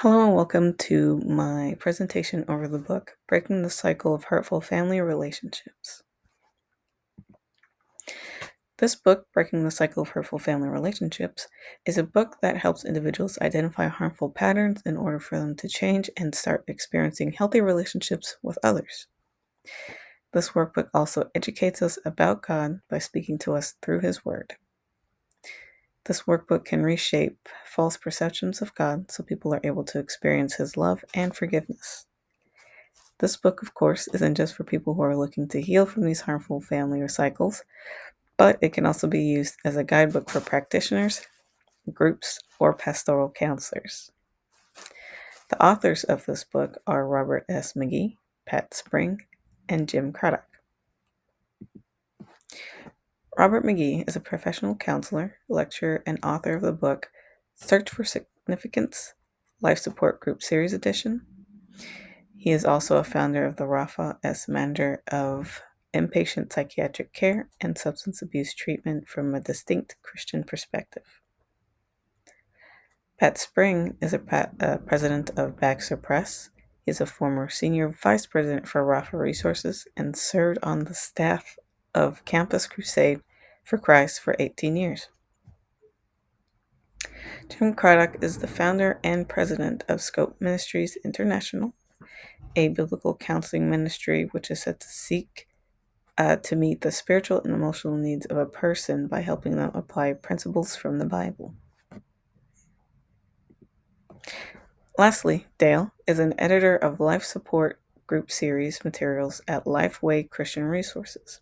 Hello and welcome to my presentation over the book, Breaking the Cycle of Hurtful Family Relationships. This book, Breaking the Cycle of Hurtful Family Relationships, is a book that helps individuals identify harmful patterns in order for them to change and start experiencing healthy relationships with others. This workbook also educates us about God by speaking to us through His Word. This workbook can reshape false perceptions of God so people are able to experience His love and forgiveness. This book, of course, isn't just for people who are looking to heal from these harmful family cycles, but it can also be used as a guidebook for practitioners, groups, or pastoral counselors. The authors of this book are Robert S. McGee, Pat Spring, and Jim Craddock. Robert McGee is a professional counselor, lecturer, and author of the book Search for Significance, Life Support Group Series Edition. He is also a founder of the Rafa S. Manager of Inpatient Psychiatric Care and Substance Abuse Treatment from a Distinct Christian Perspective. Pat Spring is a president of Baxter Press. He is a former senior vice president for Rafa Resources and served on the staff of Campus Crusade for Christ for 18 years. Jim Craddock is the founder and president of Scope Ministries International, a biblical counseling ministry which is set to seek to meet the spiritual and emotional needs of a person by helping them apply principles from the Bible. Lastly, Dale is an editor of Life Support Group Series materials at Lifeway Christian Resources.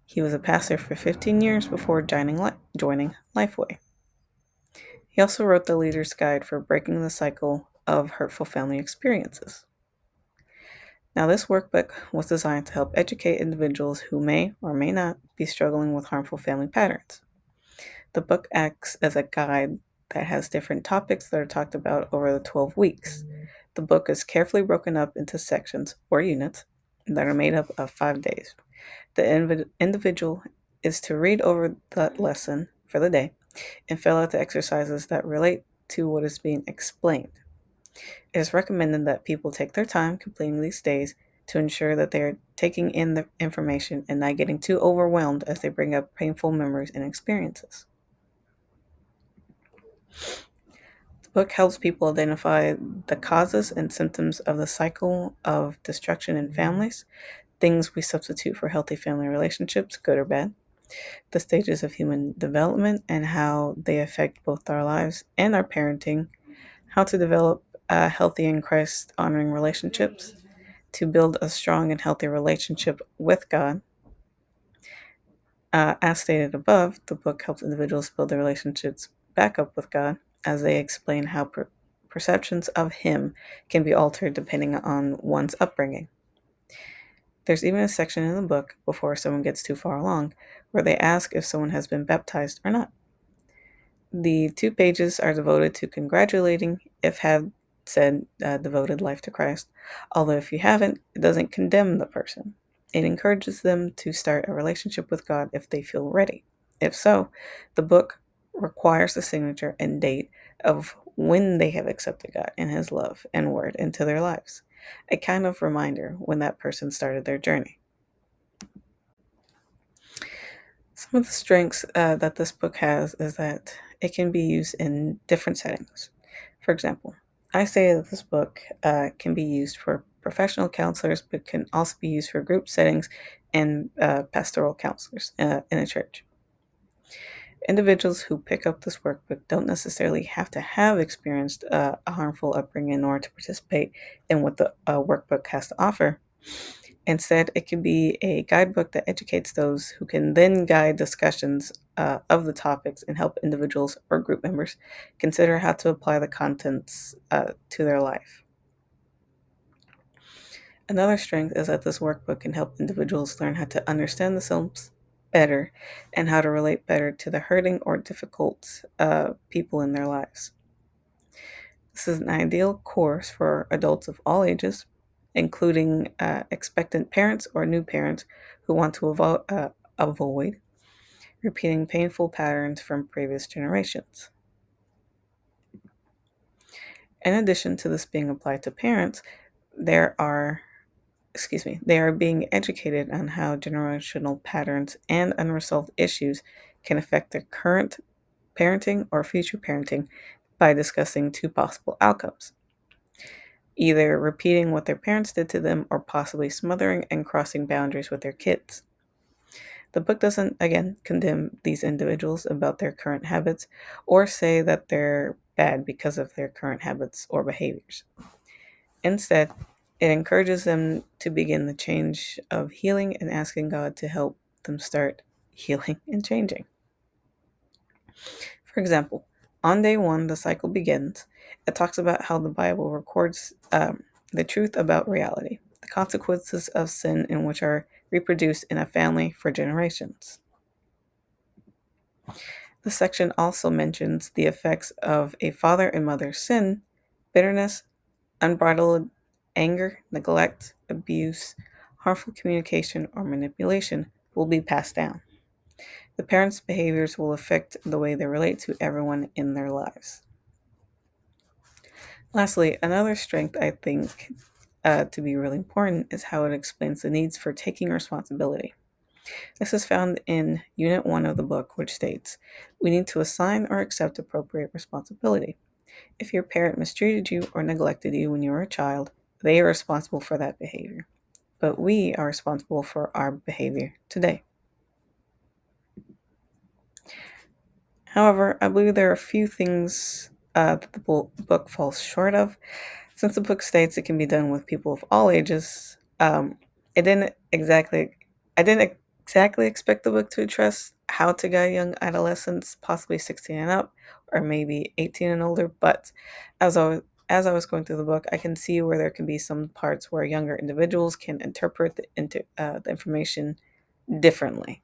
He was a pastor for 15 years before joining Lifeway. He also wrote the Leader's Guide for Breaking the Cycle of Hurtful Family Experiences. Now, this workbook was designed to help educate individuals who may or may not be struggling with harmful family patterns. The book acts as a guide that has different topics that are talked about over the 12 weeks. The book is carefully broken up into sections or units that are made up of 5 days. The individual is to read over that lesson for the day and fill out the exercises that relate to what is being explained. It is recommended that people take their time completing these days to ensure that they are taking in the information and not getting too overwhelmed as they bring up painful memories and experiences. The book helps people identify the causes and symptoms of the cycle of destruction in families, things we substitute for healthy family relationships, good or bad, the stages of human development and how they affect both our lives and our parenting, how to develop healthy and Christ-honoring relationships, to build a strong and healthy relationship with God. As stated above, the book helps individuals build their relationships back up with God as they explain how perceptions of Him can be altered depending on one's upbringing. There's even a section in the book, before someone gets too far along, where they ask if someone has been baptized or not. The 2 pages are devoted to congratulating if have said devoted life to Christ, although if you haven't, it doesn't condemn the person. It encourages them to start a relationship with God if they feel ready. If so, the book requires the signature and date of when they have accepted God and His love and word into their lives, a kind of reminder when that person started their journey. Some of the strengths that this book has is that it can be used in different settings. For example, I say that this book can be used for professional counselors, but can also be used for group settings and pastoral counselors in a church. Individuals who pick up this workbook don't necessarily have to have experienced a harmful upbringing in order to participate in what the workbook has to offer. Instead, it can be a guidebook that educates those who can then guide discussions of the topics and help individuals or group members consider how to apply the contents to their life. Another strength is that this workbook can help individuals learn how to understand themselves better and how to relate better to the hurting or difficult people in their lives. This is an ideal course for adults of all ages, including expectant parents or new parents who want to avoid repeating painful patterns from previous generations. In addition to this being applied to parents, there are they are being educated on how generational patterns and unresolved issues can affect their current parenting or future parenting by discussing two possible outcomes: either repeating what their parents did to them or possibly smothering and crossing boundaries with their kids. The book doesn't, again, condemn these individuals about their current habits or say that they're bad because of their current habits or behaviors. Instead, it encourages them to begin the change of healing and asking God to help them start healing and changing. For example, on day one, the cycle begins. It talks about how the Bible records the truth about reality, the consequences of sin, in which are reproduced in a family for generations. The section also mentions the effects of a father and mother's sin, bitterness, unbridled anger, neglect, abuse, harmful communication, or manipulation will be passed down. The parents' behaviors will affect the way they relate to everyone in their lives. Lastly, another strength I think to be really important is how it explains the needs for taking responsibility. This is found in Unit 1 of the book, which states, "We need to assign or accept appropriate responsibility. If your parent mistreated you or neglected you when you were a child, they are responsible for that behavior. But we are responsible for our behavior today." However, I believe there are a few things that the book falls short of. Since the book states it can be done with people of all ages, it didn't exactly. I didn't exactly expect the book to address how to guide young adolescents, possibly 16 and up, or maybe 18 and older. But as I was going through the book, I can see where there can be some parts where younger individuals can interpret the information differently.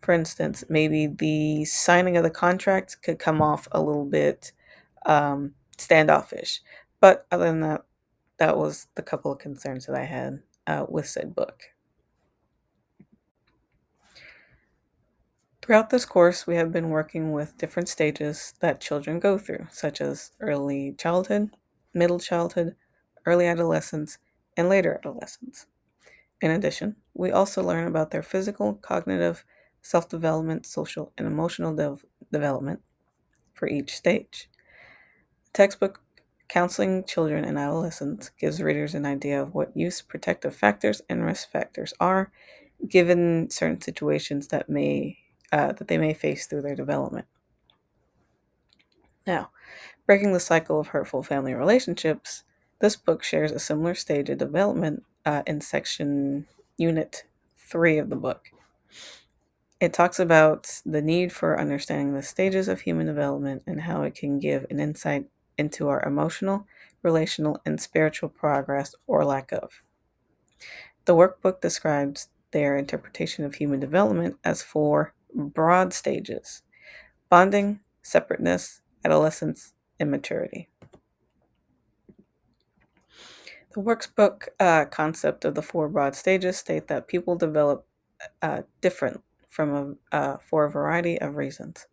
For instance, maybe the signing of the contract could come off a little bit standoffish. But other than that, that was the couple of concerns that I had with said book. Throughout this course, we have been working with different stages that children go through, such as early childhood, middle childhood, early adolescence, and later adolescence. In addition, we also learn about their physical, cognitive, self development, social, and emotional development for each stage. Textbook Counseling Children and Adolescents gives readers an idea of what youth's protective factors and risk factors are, given certain situations that they may face through their development. Now, breaking the cycle of hurtful family relationships, this book shares a similar stage of development in section Unit 3 of the book. It talks about the need for understanding the stages of human development and how it can give an insight into our emotional, relational, and spiritual progress or lack of. The workbook describes their interpretation of human development as four broad stages: bonding, separateness, adolescence, and maturity. The workbook concept of the four broad stages state that people develop different for a variety of reasons.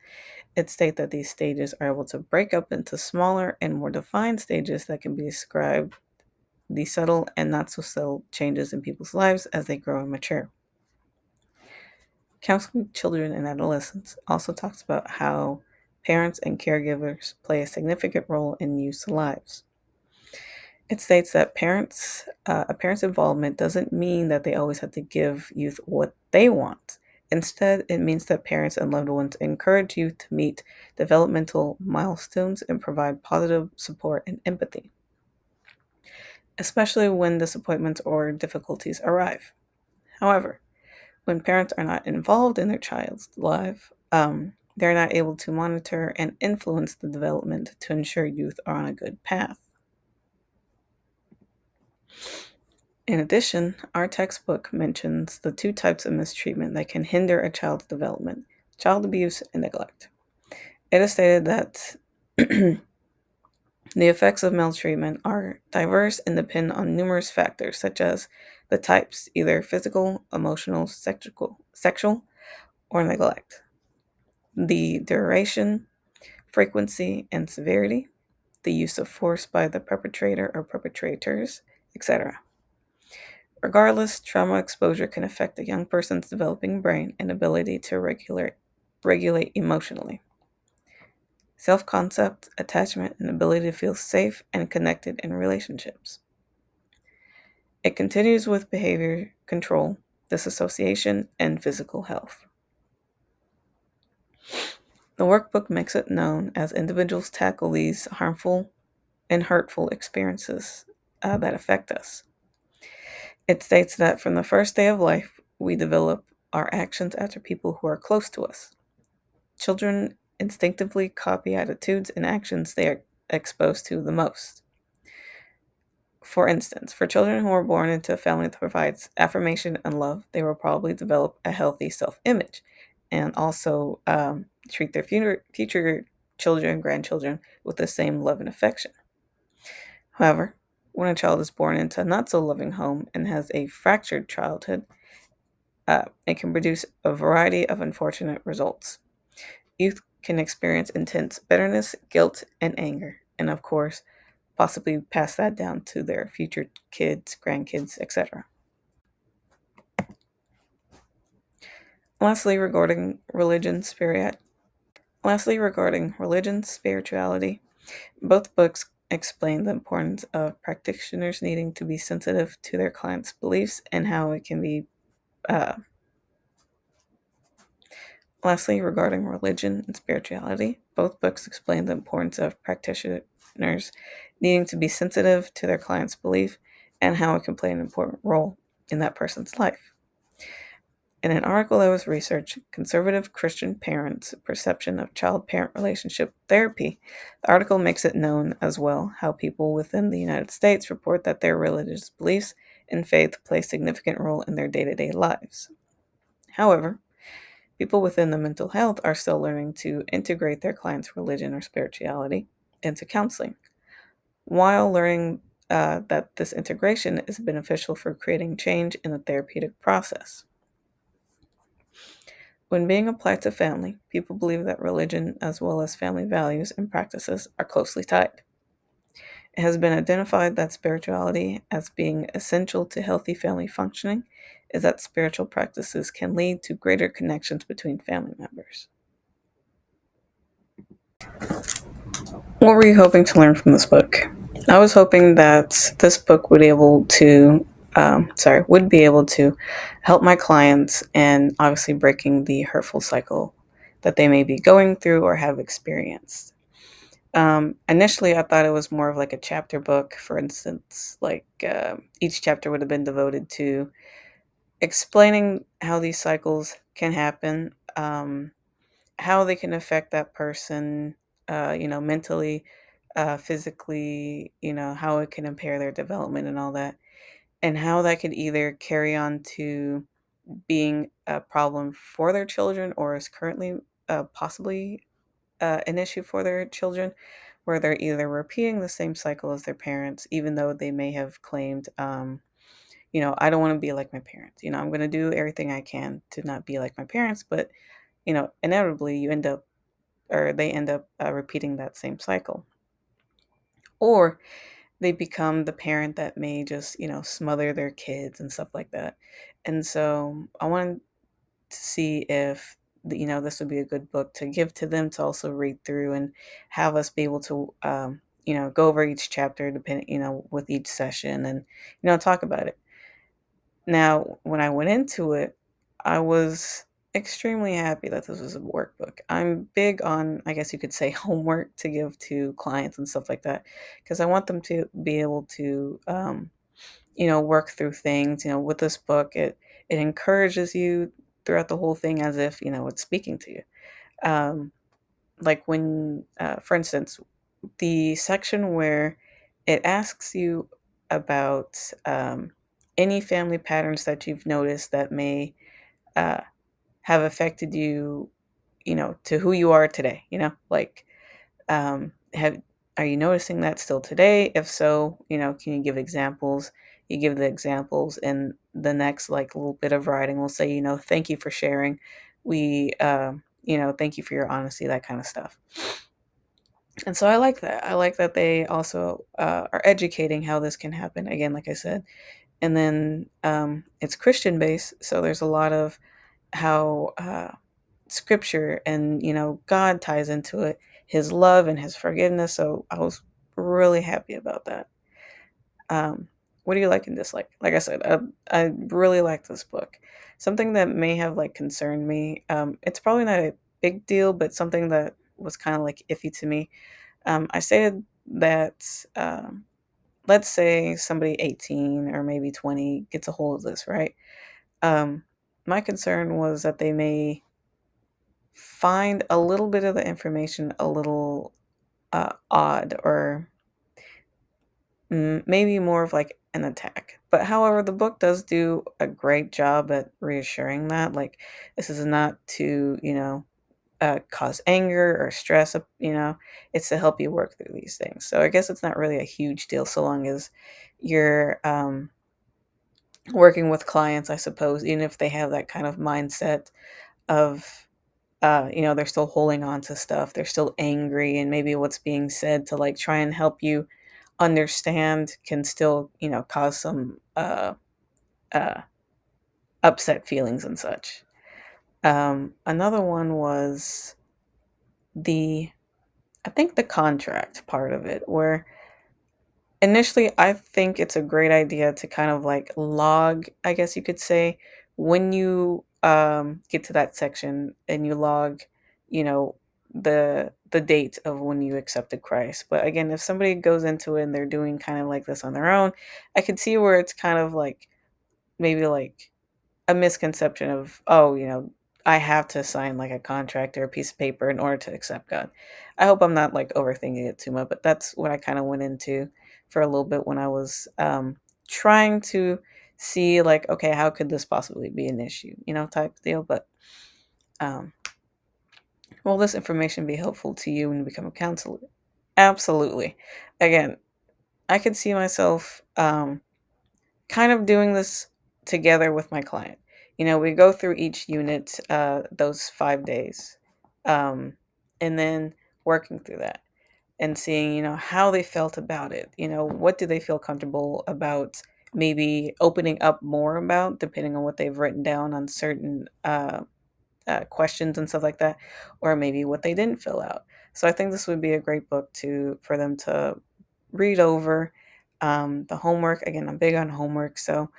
It states that these stages are able to break up into smaller and more defined stages that can be described the subtle and not so subtle changes in people's lives as they grow and mature. Counseling Children and Adolescents also talks about how parents and caregivers play a significant role in youth's lives. It states that a parent's involvement doesn't mean that they always have to give youth what they want. Instead, it means that parents and loved ones encourage youth to meet developmental milestones and provide positive support and empathy, especially when disappointments or difficulties arrive. However, when parents are not involved in their child's life, they're not able to monitor and influence the development to ensure youth are on a good path. In addition, our textbook mentions the two types of mistreatment that can hinder a child's development: child abuse and neglect. It is stated that the effects of maltreatment are diverse and depend on numerous factors, such as the types, either physical, emotional, sexual, or neglect, the duration, frequency, and severity, the use of force by the perpetrator or perpetrators, etc. Regardless, trauma exposure can affect a young person's developing brain and ability to regulate emotionally. Self concept, attachment, and ability to feel safe and connected in relationships. It continues with behavior control, disassociation, and physical health. The workbook makes it known as individuals tackle these harmful and hurtful experiences that affect us. It states that from the first day of life, we develop our actions after people who are close to us. Children instinctively copy attitudes and actions they are exposed to the most. For instance, for children who are born into a family that provides affirmation and love, they will probably develop a healthy self image and also treat their future children, grandchildren with the same love and affection. However, when a child is born into a not so loving home and has a fractured childhood, it can produce a variety of unfortunate results. Youth can experience intense bitterness, guilt, and anger, and of course, possibly pass that down to their future kids, grandkids, etc. Lastly, regarding spirituality, both books explain the importance of practitioners needing to be sensitive to their clients' beliefs and how it can be. Uh, Lastly, regarding religion and spirituality, both books explain the importance of practitioners needing to be sensitive to their client's belief and how it can play an important role in that person's life. In an article that was researched, Conservative Christian Parents' Perception of Child-Parent Relationship Therapy, the article makes it known as well how people within the United States report that their religious beliefs and faith play a significant role in their day-to-day lives. However, people within the mental health are still learning to integrate their clients' religion or spirituality into counseling, while learning that this integration is beneficial for creating change in the therapeutic process. When being applied to family, people believe that religion, as well as family values and practices, are closely tied. It has been identified that spirituality, as being essential to healthy family functioning, is that spiritual practices can lead to greater connections between family members. What were you hoping to learn from this book? I was hoping that this book would be able to help my clients in obviously breaking the hurtful cycle that they may be going through or have experienced. Initially, I thought it was more of like a chapter book. For instance, each chapter would have been devoted to explaining how these cycles can happen, how they can affect that person, mentally, physically, how it can impair their development and all that, and how that could either carry on to being a problem for their children or is currently possibly an issue for their children, where they're either repeating the same cycle as their parents, even though they may have claimed, I don't want to be like my parents. I'm going to do everything I can to not be like my parents, but inevitably they end up repeating that same cycle. Or they become the parent that may just, smother their kids and stuff like that. And so I wanted to see if, this would be a good book to give to them to also read through and have us be able to, go over each chapter, depending, with each session and, talk about it. Now, when I went into it, I was extremely happy that this was a workbook. I'm big on, I guess you could say, homework to give to clients and stuff like that, because I want them to be able to, work through things. With this book, it encourages you throughout the whole thing as if, it's speaking to you. Um, like when, for instance, the section where it asks you about any family patterns that you've noticed that may uh, have affected you, to who you are today. Have are you noticing that still today? If so, can you give examples? You give the examples, and the next little bit of writing will say, thank you for sharing. We, thank you for your honesty, that kind of stuff. And so I like that. I like that they also are educating how this can happen. Again, like I said, and then it's Christian based, so there's a lot of how scripture and God ties into it, his love and his forgiveness. So I was really happy about that. um what do you like and dislike? Like I said, I really like this book. Something that may have like concerned me, it's probably not a big deal, but something that was kind of like iffy to me. I stated that let's say somebody 18 or maybe 20 gets a hold of this, right? um my concern was that they may find a little bit of the information a little odd, or maybe more of like an attack. But however, the book does do a great job at reassuring that, like, this is not to, cause anger or stress, it's to help you work through these things. So I guess it's not really a huge deal so long as you're working with clients, I suppose, even if they have that kind of mindset of they're still holding on to stuff. They're still angry, and maybe what's being said to like try and help you understand can still, cause some uh, upset feelings and such. Another one was the, I think the contract part of it, where initially I think it's a great idea to kind of like log, I guess you could say, when you get to that section and you log, you know, the date of when you accepted Christ. But again, if somebody goes into it and they're doing kind of like this on their own, I could see where it's kind of like maybe like a misconception of, oh, I have to sign like a contract or a piece of paper in order to accept God. I hope I'm not like overthinking it too much, but that's what I kind of went into for a little bit when I was trying to see like, okay, how could this possibly be an issue, type deal. But um, will this information be helpful to you when you become a counselor? Absolutely. Again, I could see myself kind of doing this together with my client. We go through each unit, those 5 days, um, and then working through that and seeing, how they felt about it. What do they feel comfortable about maybe opening up more about, depending on what they've written down on certain questions and stuff like that, or maybe what they didn't fill out. So I think this would be a great book to for them to read over. The homework, again, I'm big on homework, so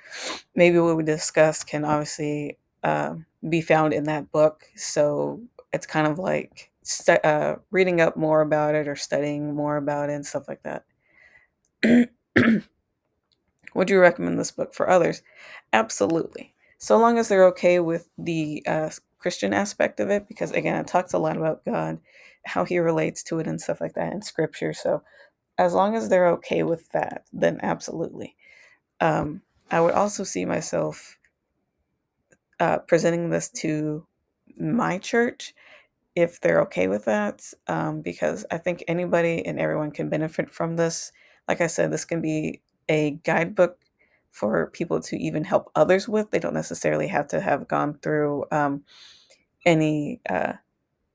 maybe what we discussed can obviously be found in that book. So it's kind of like reading up more about it or studying more about it and stuff like that. Would you recommend this book for others? Absolutely. So long as they're okay with the Christian aspect of it, because again, it talks a lot about God, how he relates to it and stuff like that in scripture. So as long as they're okay with that, then absolutely. Um, I would also see myself presenting this to my church if they're okay with that, because I think anybody and everyone can benefit from this. Like I said, this can be a guidebook for people to even help others with. They don't necessarily have to have gone through any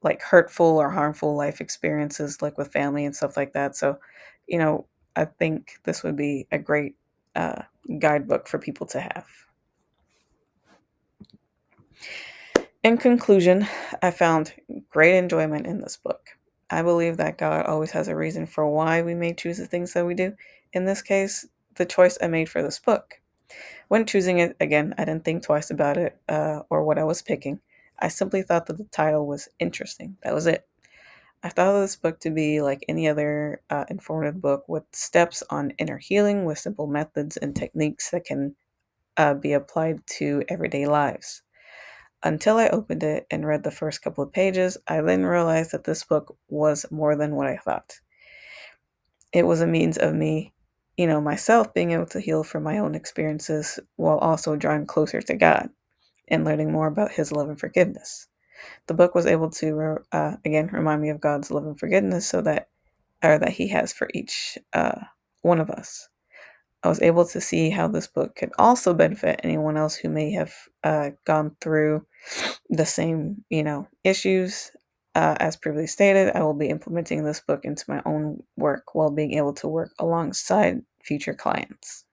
like hurtful or harmful life experiences, like with family and stuff like that. So, you know, I think this would be a great uh, guidebook for people to have. In conclusion, I found great enjoyment in this book. I believe that God always has a reason for why we may choose the things that we do. In this case, the choice I made for this book. When choosing it, again, I didn't think twice about it or what I was picking. I simply thought that the title was interesting. That was it. I thought of this book to be like any other informative book with steps on inner healing with simple methods and techniques that can be applied to everyday lives. Until I opened it and read the first couple of pages, I then realized that this book was more than what I thought. It was a means of me, myself being able to heal from my own experiences while also drawing closer to God and learning more about His love and forgiveness. The book was able to, again, remind me of God's love and forgiveness, so that, or that He has for each one of us. I was able to see how this book could also benefit anyone else who may have gone through the same, issues. As previously stated, I will be implementing this book into my own work while being able to work alongside future clients.